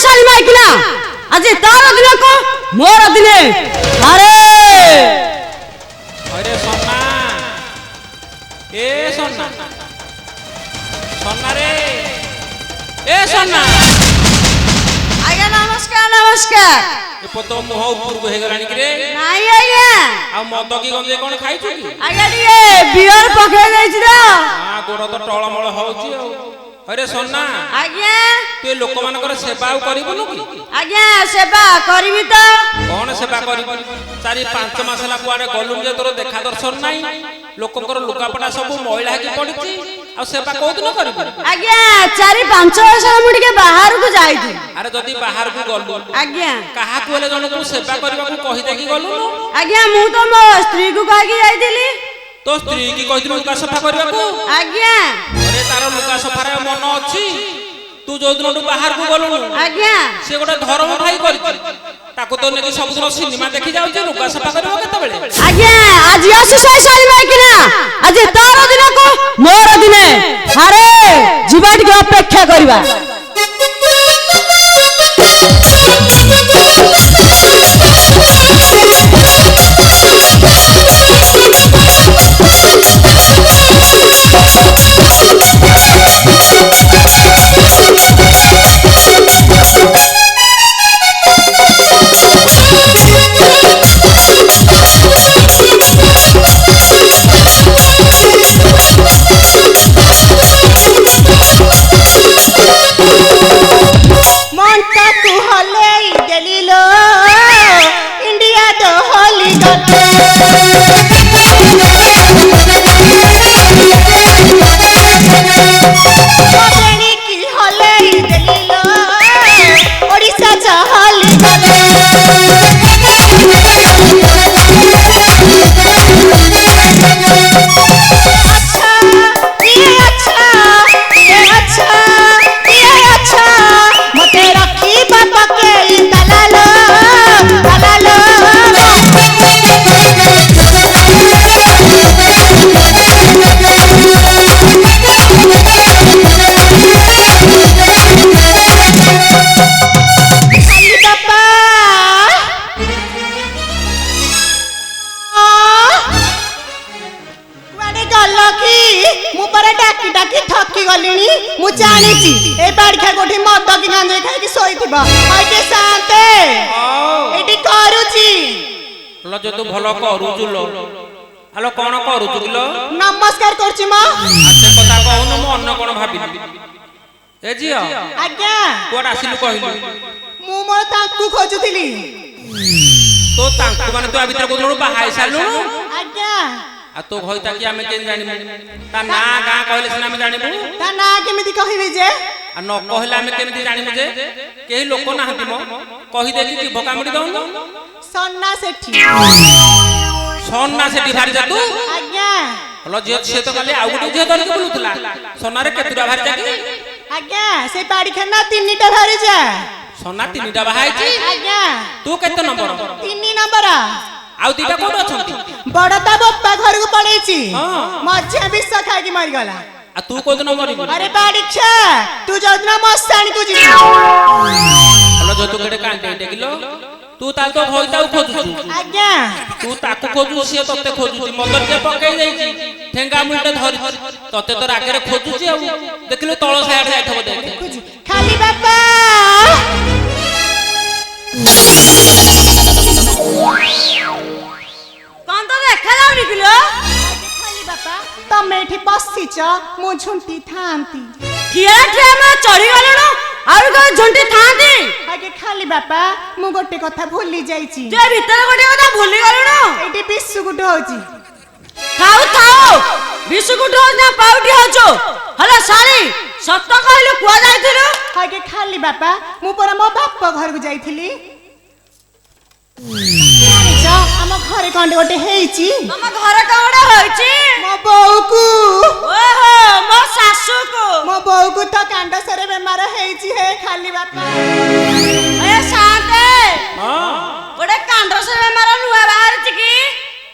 शाली माइकिना आज तार दिन को मोर दिने अरे अरे सोना ए सोना सोना रे ए सोना आज्ञा नमस्कार नमस्कार ए पतो मुह ऊपर को हे गलानी कि रे नाही आज्ञा आ मद की गंजे कोन खाइछु की आज्ञा दिए बियर पके जाइछि द हां गोड़ तो टळमळ होउची आ अरे सोना आज्ञा तू लोक मानकर सेवा करिबनु की आज्ञा सेवा करबी तो कौन सेवा करिबु 4-5 मास ला कुआडे गलुम जे तोर देखा दर्शन नाही लोककर लुकापटा सब महिला की पड़िछि आ सेवा को दिन करिबु आज्ञा 4-5 वर्ष मुडी के बाहर को जाई थी अरे जदी बाहर को गलु आज्ञा कहा कोले जण को सेवा करबा को कहि दे की गलु न आज्ञा मु तो मो स्त्री को कहि के जाई थिली तो स्त्री की कहि लुका सफा करबा को आज्ञा अरे तारो लुका सफा रे मन अछि तू जो दिन बाहर को गलु आज्ञा से गोटे धर्म भाई करछि ताको तो नेकी सब दिन सिनेमा देखि जाउ जे लुका सफा करबो केते बेले आज्ञा आज आसी शाली माइकिना आज तार दिन को मोर दिने अरे जीवाट के अपेक्षा करबा इंडिया तो होली की होले दिलो ओडिशा चहली मु जानिछि ए बाड़खा कोठी मद की गांजे खाइ कि सोइथिबा आइके शांते एटी करूछि लो जो तू भलो करूछु लो हेलो कोन करूछु किलो नमस्कार करछि मां आसे कथा कहनु मु अन्न कोन भाबिली ए जियो आज्ञा कोड आसिलु कहिलु मु मोर ताकू खोजुथिली तो ताकू माने तो आ भीतर कोदनु बाहाई सालु आज्ञा आ तो होइता कि हमें केन जानिबु ता ना गा कहले सिना हमें जानिबु ता ना केमिति कहिबे जे आ न कहले हमें केमिति जानिबु जे केही लोक नाहंती मो कहि दे कि भकामुडी दउनु सन्ना सेठी भारी जा तू आज्ञा हलो जे से तो खाली आ गुडी जे धरि बुलुतला सोना रे केतुरा भारी जा कि आज्ञा से बाड़ी खाना तीनटा भारी जा सोना तीनटा बाहाई छी आज्ञा तू केते नंबर 3 नंबर आउ दीटा कोड अछंती बड़ता बप्पा घर को पड़ेछि हां मझे विष खाइ कि मर गला आ तू कोद नंबर अरे बाड़ीछा तू जदना मस्तानी तू जी हलो जो तू केडे कांटे किलो तू ता तो होइता खोजु आज्ञा तू ताकू खोजु से तते खोजु मदर जे पकई जाईची ठेंगा मुंडे धरि तते तो रागरे खोजुची आ देखिलो तळ साइड जाइथबो देख खाली बापा कौन तो देखा जाउनी किलो खाली बापा तमे एठी बसिच मु झुंटी थांती ठिया ठिया मा चढ़ी गलनो आउ को झुंटी थांती आगे खाली बापा मु गोटे कथा भूली जाईची जे भीतर गोटे कथा भूली गलनो एठी बिस्कुट होची खाऊ खाऊ बिस्कुट हो ना पाउटी होचो हला साली सत्य कहलु कुआ जाइथिलु आगे खाली बापा मु पर मो बाप घर को जाइथिली हम घरे कंडे गोटे हेइची हम घरे कंडे होइची मो बहू को ओहो मो सासू को मो बहू को तो कांड सरे बेमार हेइची हे खाली बापा ए शांते हां गोटे कांड सरे बेमार नुआ बाहर छी की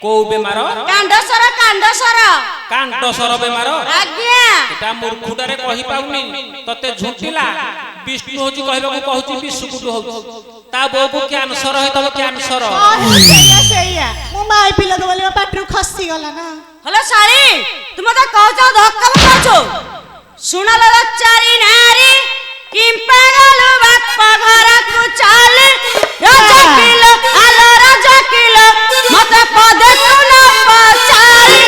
को बेमार कांड सरे କାଣ୍ଡ ସର ବେମାର ଆଜ୍ଞା ଏଟା ମୂର୍ଖଟାରେ କହି ପାଉନି ତତେ ଝୁଣ୍ଟିଲା ବିଷ୍ଣୁ ହଉଛି କହିବାକୁ କହୁଛି ବିଶୁକୁଟୁ ହଉଛି ତା ବୋଉକୁ କ୍ୟାନ୍ସର ହେଇଥିବ କ୍ୟାନ୍ସର ସେଇଆ ମୁଁ ମାଇ ପିଲାକୁ ବୋଲି ମୋ ପାଟିରୁ ଖସି ଗଲା ନା ହଲୋ ଶାଳି ତୁମେ ତ କହୁଛ ଧକ୍କା କରୁଛୁ ଶୁଣଲ ଚାରି ନାରୀ କିମ୍ପା ଗଲୁ ବାପ ଘରକୁ ଚାଲେ ରାଜା କିଲୋ ଆଲୋ ରାଜା କିଲୋ ମତେ ପଦେ ଶୁଣ ପଚାରି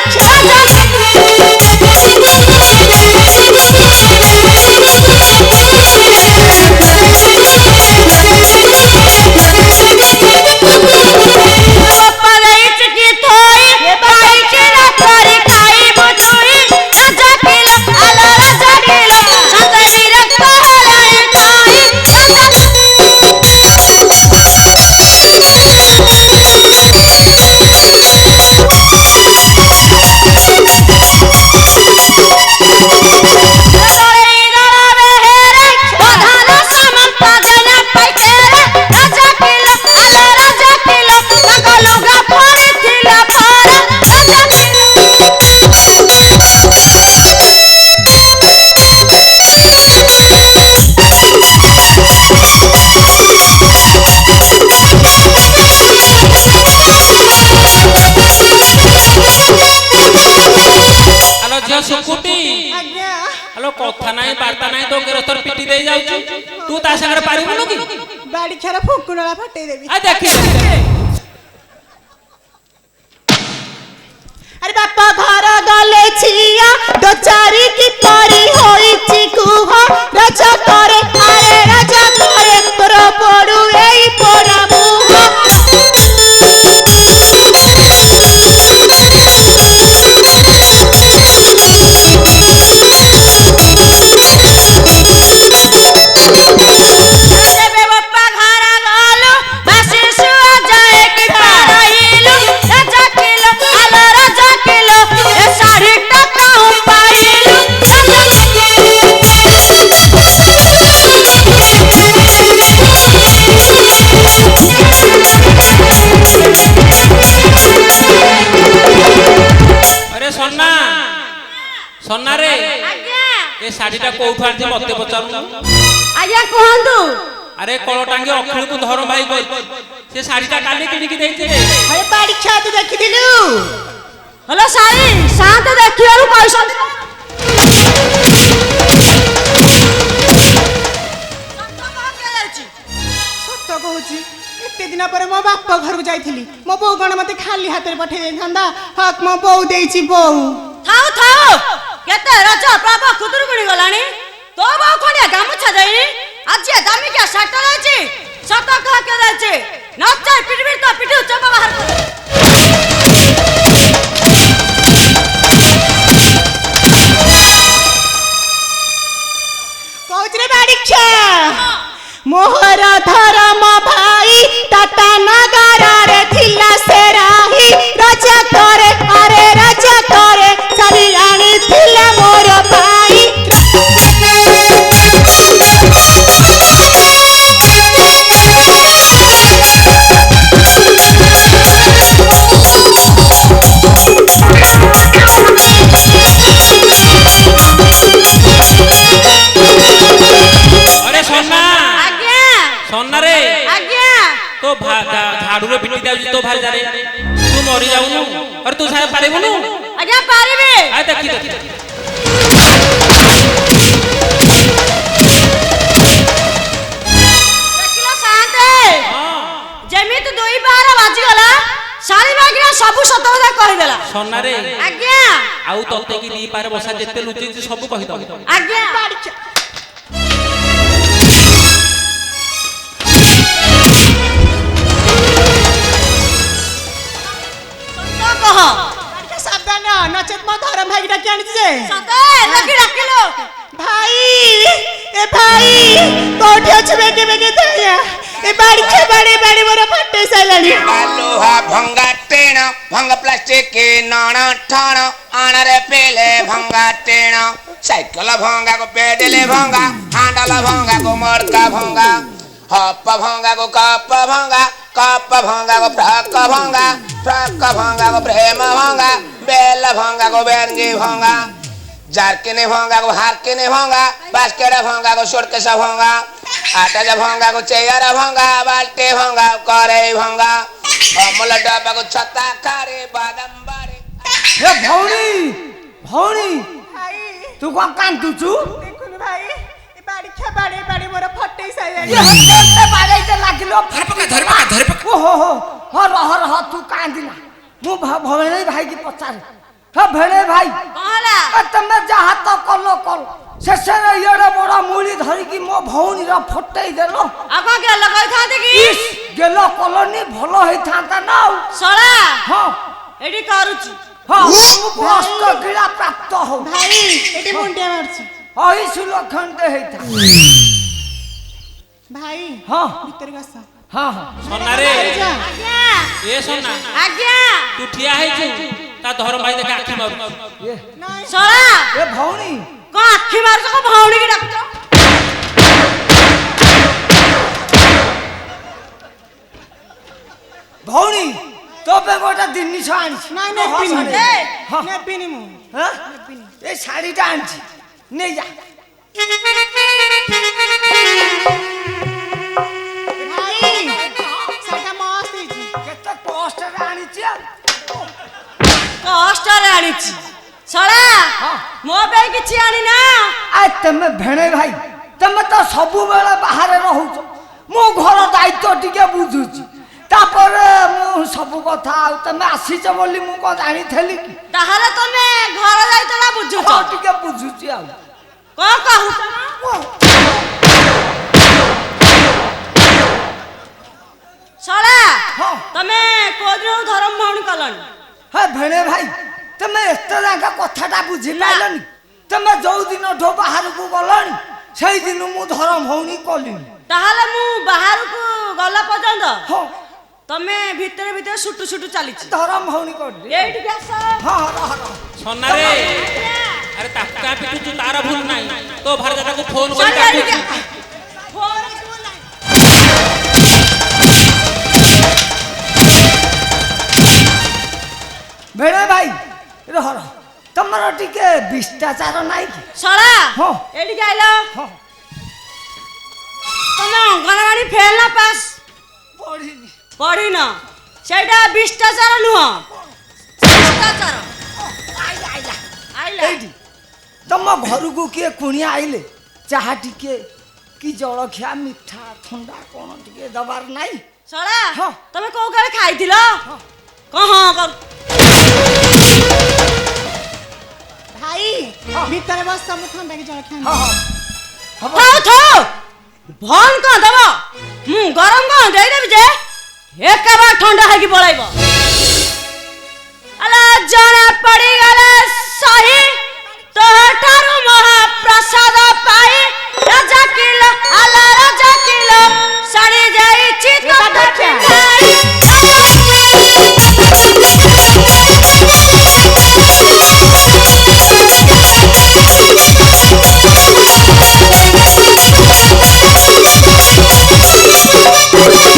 କଥା ନାହିଁ ବାର୍ତ୍ତା ନାହିଁ ତ ଗେରସ୍ତର ପିଟି ଦେଇ ଯାଉଛି ତୁ ତା ସାଙ୍ଗରେ ପାରିବୁନୁ କି ବାଡି ଖେଳ ଫୁଙ୍କୁଣଳା ଫଟେଇ ଦେବି ଆ ଦେଖି ଆରେ ବାପା ଘର ଗଲେ ଝିଅ ଦୋଚାରି କି ପରି ହୋଇଛି କୁହ ରଜ କରେ ଆରେ ରଜ କରେ ତୋର ପଡୁ ଏଇ ପୋଡା ମୁହ ସନ୍ନାରେ ଏ ଶାଢୀଟା କୋଉଠୁ ଆଣିଛି ମତେ ପଚାରୁନୁ ଆଜ୍ଞା କୁହନ୍ତୁ ଆରେ କଳଟାଙ୍ଗି ଅଖିଳକୁ ଧର ଭାଇ କହିଛି ସେ ଶାଢୀଟା କାଲି କିଣିକି ଦେଇଛି ଆରେ ବାଡି ଛା ତୁ ଦେଖିଥିଲୁ ହଲୋ ଶାଳି ସାନ୍ତ ଦେଖିବାରୁ କହିଛନ୍ତି ସତ କହୁଛି ଏତେ ଦିନ ପରେ ମୋ ବାପ ଘରକୁ ଯାଇଥିଲି ମୋ ବୋଉ କଣ ମତେ ଖାଲି ହାତରେ ପଠେଇ ଦେଇଥାନ୍ତା ହକ୍ ମୋ ବୋଉ ଦେଇଛି ବୋଉ ଥାଉ ଥାଉ କେତେ ରଜ ପ୍ରଭ ଖୁଦୁରୁକୁଣୀ ଗଲାଣି ତୋ ବୋଉ ଖଣ୍ଡିଆ ଗାମୁଛା ଦେଇନି ଆଜି ଦାମିକିଆ ଶାଟ ଦେଇଛି ସତ କହ କେ ଦେଇଛି ନଚା ପିଟିବି ତ ପିଟି ଚୋପା ବାହାର କର କହୁଛି ରେ ବାଡିକ୍ଷା ମୋହର ଧରମ ଭାଇ ତାତା ନଗରରେ ଥିଲା ସେ ରାହି ରଜ କରେ ଆରେ ରଜ କରେ ଶାଢ଼ୀ ଆଣିଥିଲା ମୋର ଭାଇ ସନ୍ନାରେ तो झाड़ू रे पिटी जाउची तो भाल जारे तू मरी जाउनु और तू साहे पारेबुनु आज्ञा पारेबे आ देखि देखि देखिला शांते हां जेमित दुई बार बाजी गला सारी बागिना सब सत কথা कहि देला सोना रे आज्ञा आउ तते की दी पारे बसा जेते लुचि सब कहि दो आज्ञा सावधान नचेत मो धरम भाई डाकी आनी जे सते लगी डाकिलो भाई ए भाई कोठी अछि बेगे बेगे दया ए बाड़ी के बाड़ी बाड़ी मोर फटे साइलानी लोहा भंगा टेण भंग प्लास्टिक के नाना ठाण आनरे पेले भंगा टेण साइकिल भंगा को पेडले भंगा हांडल भंगा को मड़का भंगा हप भंगा को कप भंगा को फ्रक भंगा को प्रेम भंगा बेल भंगा को बेरंगी भंगा जारकिने भंगा को हारकिने भंगा बास्केट भंगा को सुटकेस भंगा आटा जा भंगा को चेयर भंगा बाल्टी भंगा करे भंगा अमूल डब्बा को छत्ता खारे बादाम बारे ए भौणी भौणी भाई तू कौन कांदुचु देखुन भाई ए बाड़ी खा बाड़ी मोर फटई साइले ये हत्ते बाड़े ते लागिलो धर पका ओहो हो हर तू कांदिला मु भौणी भाई की पचारे हे भेणे भाई कहला ए तमे जहा तो कलो कल शेषरे येडे बड़ा मूली धरी की मो भौणी रा फटई देलो आको के लगाई थाते की इस गेलो कलोनी भलो होई थांता ना सळा हां एडी करूची हां मु अष्ट गिला प्राप्त हो भाई एटी मुंडिया मारছি ओही सुलखंडे हेता भाई हां भीतर गसा हां सोना रे जा आज्ञा ए सोना आज्ञा तू ठिया है ता धर भाई देख आखी मारू ये नहीं सळा ए भौणी को आखी मारछ को भौणी की डाकछ भौणी तो पे गोटा दिनिस आनी नहीं नहीं पिनी ए हां नहीं पिनी मु हां ए साड़ीटा आनी नै जा भाई साटा मस्त ହେଇଛି केते पोस्टर आनी छी कष्ट रे आनीची सळा हां मो पे किछि आनी ना आ तमे भेणे भाई तमे तो सबु बेला बाहर रहउछ मो घर दायित्व टिके बुझुची तापरे मु सब कथा तमे आसीच बोली मु को जानि थेली की ताहाले तमे घर जाइतला बुझुछ तो टिके बुझुची आ को कहू सळा हां तमे कोदिनो धर्म भौणी कलनी हे भेणे भाई तमे एते जाका कथाटा बुझी पाइलनी तमे जो दिन ठो बाहर को गलनी सेई दिन मु धरम भौणी कलिनी ताहाले मु बाहर को गला पर्यंत हां तमे भीतर सुटु सुटु चलीछि धरम भौणी करली एठी गस हां रह सोना रे अरे ताका पिटू तू तारा भूल नाही तो भारत को फोन चल कर एठी डाकू फोन भेणे भाई रह तमरो टिके भ्रष्टाचार नाही की सळा हां एठी गाइलो हां तमे अंगनवाड़ी फेल ना पास पढ़िनी पढ़ी ना सेटा भ्रष्टाचार नुह भ्रष्टाचार आइला एठी तम घर को के कुनिया आइले चाहा टिके की जलखिया मिठा ठंडा कोन टिके दबार नाही सळा हां तमे को गले खाइथिलो कहां कर भाई भीतर बस सब ठंडा के जरा खाना हां हां थाओ थाओ भन का दबा गरम का दे देबी जे एक बार ठंडा है कि पळाइबो अला जाना पड़ी गला सही तो ठारू महाप्रसाद पाई राजा किलो अला राजा किलो सड़ी जाई चित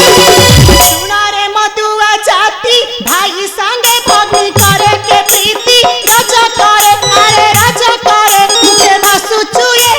सुनारे मधुआ जाती भाई संगे पत्नी करे के प्रीति राजा करे अरे राजा करे के बसु चुए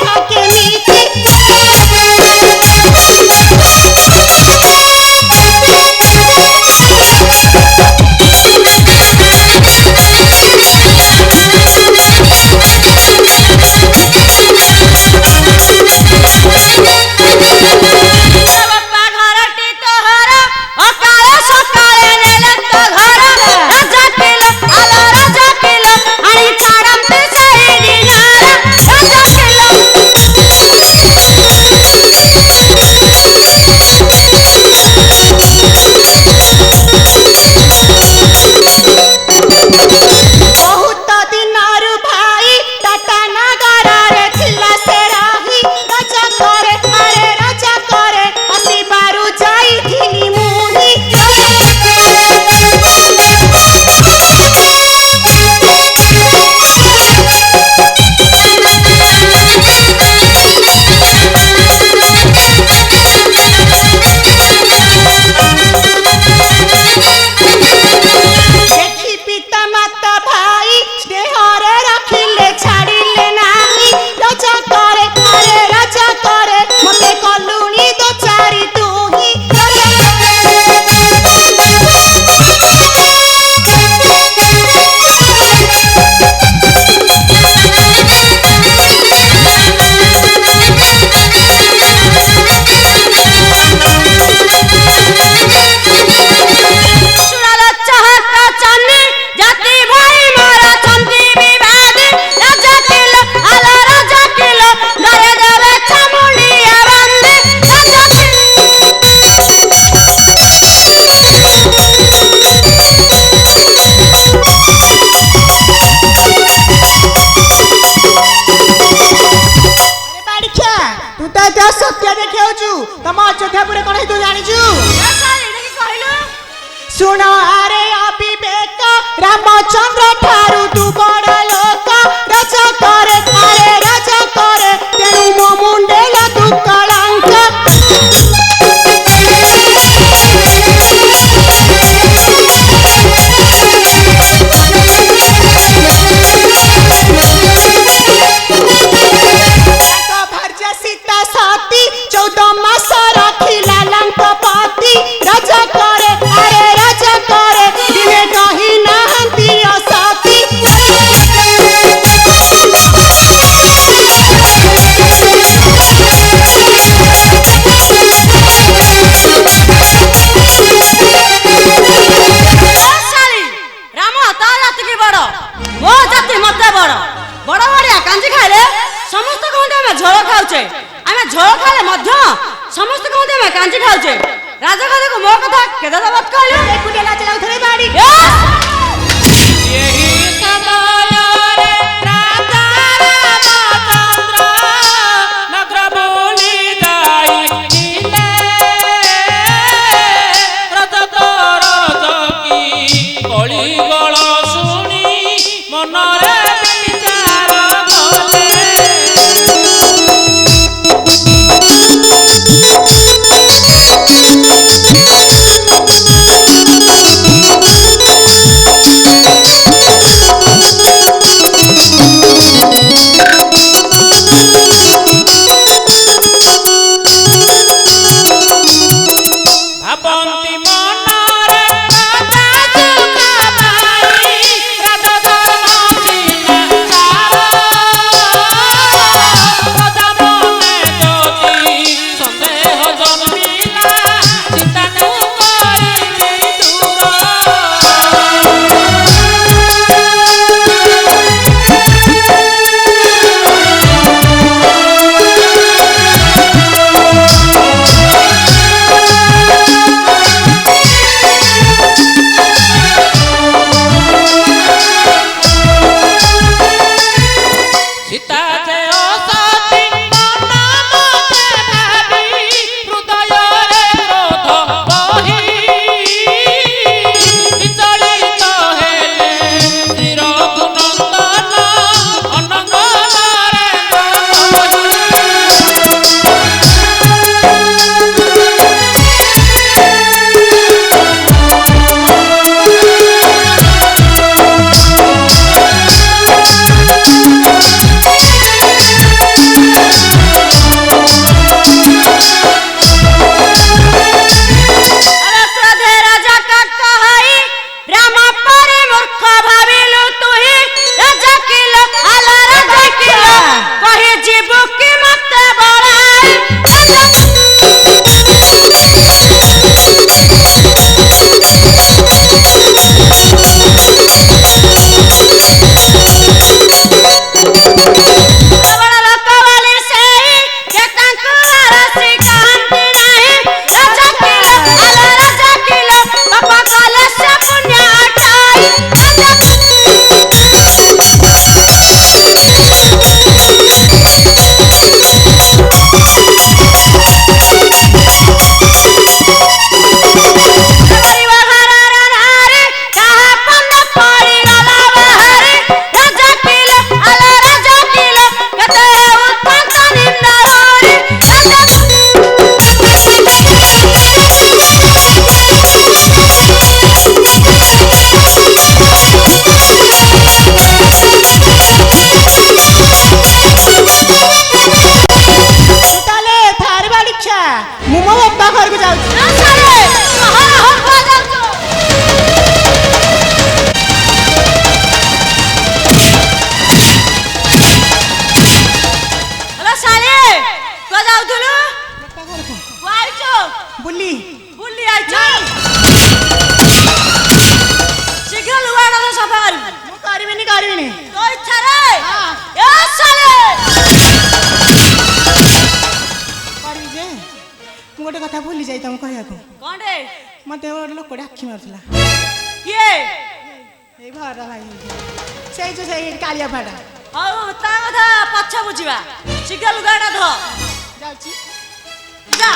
ଜାଣିଛୁ ଏ ଶାଳୀ ଦେଖି କହିଲୁ ଶୁଣ ଆରେ ଅବିବେକ ରାମଚନ୍ଦ୍ର ଠାରୁ ତୁ ବଡ଼ ଲୋକ ରାଜା କରେ ଆରେ ରାଜା କରେ ତେଣୁ ମୋ ମୁଣ୍ଡେଲା ତୁ କଳଙ୍କ ସୀତା ସତୀ 14 ମାସ ରଖିଲା ଲଙ୍କପତି ରାଜା କରେ ଆରେ ରାଜା କରେ ଦିନେ କହି ନାହାନ୍ତି ଅସତୀ ରାମ ତା ଜାତି କି ବଡ଼ ମୋ ଜାତି ମତେ ବଡ଼ ବଡ଼ ବଡ଼ିଆ କାଞ୍ଜି ଖାଇଲେ ସମସ୍ତେ କହନ୍ତି ଆମେ ଝୋଳ ଖାଉଛେ ଆମେ ଝୋଳ ଖାଇଲେ ମଧ୍ୟ ସମସ୍ତେ କହନ୍ତି ଆମେ କାଞ୍ଜି ଖାଉଛେ ରାଜଗାଦୀକୁ ମୋ କଥା କେତେ ଦବାତ କହିଲୁ ଏକୁଟିଆ ଲାଜ ଲାଗୁଥିଲେ ବାଡ଼ି ଏହି ସମୟରେ ରାଜା ରାମଚନ୍ଦ୍ର ନଗର ବୁଲି ଯାଇଥିଲେ ରଜତର ଜକି କଳିଗୋଳ ଶୁଣି ମନରେ ବିଚାର କଲେ ଭାବନ୍ତି ମନରେ ରାଜା ସୁଖ ପାଇ ରାଜା ଧର୍ମ ସିନା ସାର ରାଜା ମନେ ଯଦି ସନ୍ଦେହ ଜନ୍ମିଲା ସୀତାକୁ କରିବି ଦୂର ସୀତା ଯେ ଅସତୀ ମନ ମତେ ଭାବି ହୃଦୟରେ କ୍ରୋଧ ବହି ବିଚଳିତ ହେଲେ ଶ୍ରୀ ରଘୁନନ୍ଦନ ଅନଙ୍ଗନରେ अरे क्रोधे राजा का कहई राम परे मूर्ख भाविलु तुही राजा किलो आला राजा किलो कहे जीवु की मते बड़ाई बड़ा लोक वाली सेई के तांकु आरसी कहांती नाही राजा किलो आला राजा किलो बापा काले से पुण्य अठाई ତାହେଲେ ଥାର ବାଡ଼ି କ୍ଷା ମୁଁ ମୋ ବାପା ଘରକୁ ଯାଉଛି हेलो साले को जाउथुलु ବାପା ଘରକୁ आइचो ବୁଲି बुल्ली आइचो शीघ्र लुगाटा तो सफा कर ମୁଁ କରିବିନି तो इच्छा रे हाँ। ए साले କରିବି ଯେ ମୁଁ ଗୋଟେ କଥା ଭୁଲି ଯାଇ ତମକୁ କହିବାକୁ कौन रे ମତେ ଗୋଟେ ଲୋକଟେ ଆଖି ମାରୁଥିଲା किए ଏଇ ଭରା ଭାଇ ସେଇ ଯୋଉ ସେଇ କାଳିଆ ଭାଡ଼ା ହଉ ତା କଥା ପଛ ବୁଝିବା ଶୀଘ୍ର ଲୁଗାଟା ଧ ଯାଉଛି ଯା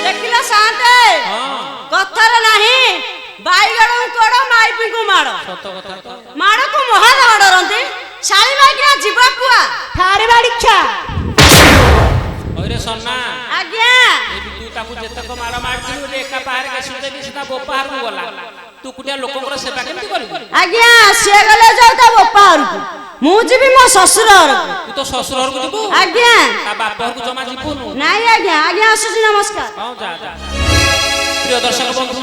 ଦେଖିଲା ସାର କଥାରେ ନାହିଁ ବାଇଗଣକୁ କୋଡ଼ ମାଇପିଙ୍କୁ ମାଡ଼ ସତ କଥା ତ ମାଡ଼କୁ ମହାନ ଡରନ୍ତି ଶାଳି ବାଇକିଣା ଯିବ କୁଆ ଠାରି ବାଡ଼ିକ୍ଷା ଓରେ ସନା ଆଜ୍ଞା ତୁ ତାକୁ ଯେତେକ ମାଡ଼ ମାରିଥିଲୁ ଏକା ପାହାରେ କେସୁଦେବି ସିନା ବୋପାହାରକୁ ଗଲା ତୁ କୁଟିଆ ଲୋକଙ୍କର ସେବା କେମିତି କରିବୁ ଆଜ୍ଞା ସିଏ ଗଲେ ଯାଉ ତା ବୋପା ଘରକୁ ମୁଁ ଯିବି ମୋ ଶ୍ୱଶୁର ଘରକୁ ତୁ ତ ଶ୍ୱଶୁର ଘରକୁ ଯିବୁ ଆଜ୍ଞା ତା ବାପ ଘରକୁ ଜମା ଯିବୁନୁ ନାଇଁ ଆଜ୍ଞା ଆଜ୍ଞା ଆସୁଛି ନମସ୍କାର ହଁ ଯା ଯା ପ୍ରିୟ ଦର୍ଶକ ବନ୍ଧୁ